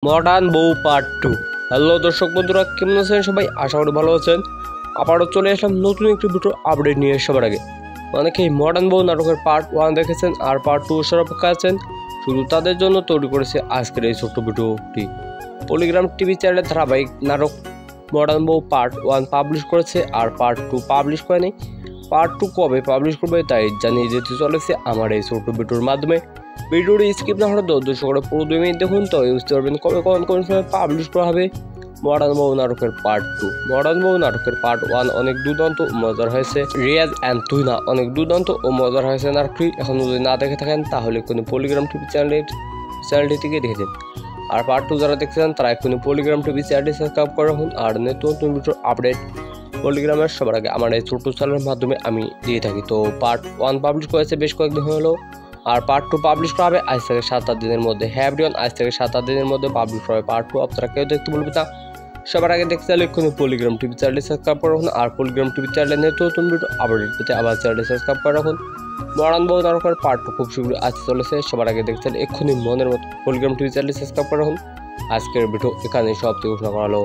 Modern বউ part 2। Hello দর্শক বন্ধুরা, কেমন আছেন সবাই? আশা করি ভালো আছেন। আবারও চলে আসলাম নতুন একটি ভিডিও আপডেট নিয়ে। সবার আগে অনেকেই মডার্ন বউ নাটকের পার্ট 1 দেখেছেন আর পার্ট 2 এর অপেক্ষা আছেন। শুধু তাদের জন্য তৈরি করেছে আজকের এই ছোট্ট ভিডিওটি। পলিগ্রাম টিভি চ্যানেলের ধারাবাহিক নাটক মডার্ন বউ পার্ট 1 পাবলিশ করেছে আর পার্ট 2 পাবলিশ করেনি। পার্ট 2 কবে পাবলিশ করবে তাই জানিয়ে দিতে চলেছে আমার এই ছোট্ট ভিডিওর মাধ্যমে। ভিডিওটি স্কিপ না করে উদ্দেশ্য করে পুরো 2 মিনিট দেখুন, তো বুঝতে পারবেন কবে কোন সময় পাবলিশ করা হবে মডার্ন বউ নাটকের পার্ট 2। মডার্ন বউ নাটকের পার্ট 1 অনেক দুর্দান্ত ও মজার হয়েছে। রিয়াজ অ্যান্ড তুহিনা অনেক দুর্দান্ত ও মজার হয়েছে নাটকটি। এখন যদি না দেখে থাকেন তাহলে কোনো পলিগ্রাম টিভি চ্যানেলটি থেকে দেখেছেন। আর পার্ট 2 যারা দেখছেন তারা এখনই পলিগ্রাম টিভি চ্যানেলটি সাবস্ক্রাইব করে রাখুন। আর নতুন ভিডিওর আপডেট পলিগ্রামের সবার আগে আমার এই ছোট্ট চ্যানেলের মাধ্যমে আমি দিয়ে থাকি। তো পার্ট 1 পাবলিশ করেছে বেশ কয়েকদিন হলো, আর পার্ট 2 পাবলিশ করা হবে আজ থেকে 7-8 দিনের মধ্যে। হ্যাঁ এভরিওয়ান, আজ থেকে 7-8 দিনের মধ্যে পাবলিশ করা হবে পার্ট 2। আপনারা কেউ দেখতে বলবে না। সবার আগে দেখতে চাইলে এক্ষুনি পলিগ্রাম টিভি চ্যানেলটি সাবস্ক্রাইব করে রাখুন। আর পলিগ্রাম টিভি চ্যানেলে নতুন ভিডিও আপডেট পেতে আবার চ্যানেলটি সাবস্ক্রাইব করে রাখুন। মডার্ন বউ নাটকের পার্ট 2 খুব শীঘ্রই আসতে চলেছে। সবার আগে দেখতে চাইলে এক্ষুনি মনের মতো পলিগ্রাম টিভি চ্যানেলটি সাবস্ক্রাইব করে রাখুন। আজকের ভিডিও এখানেই সমাপ্তি ঘোষণা করা হলো।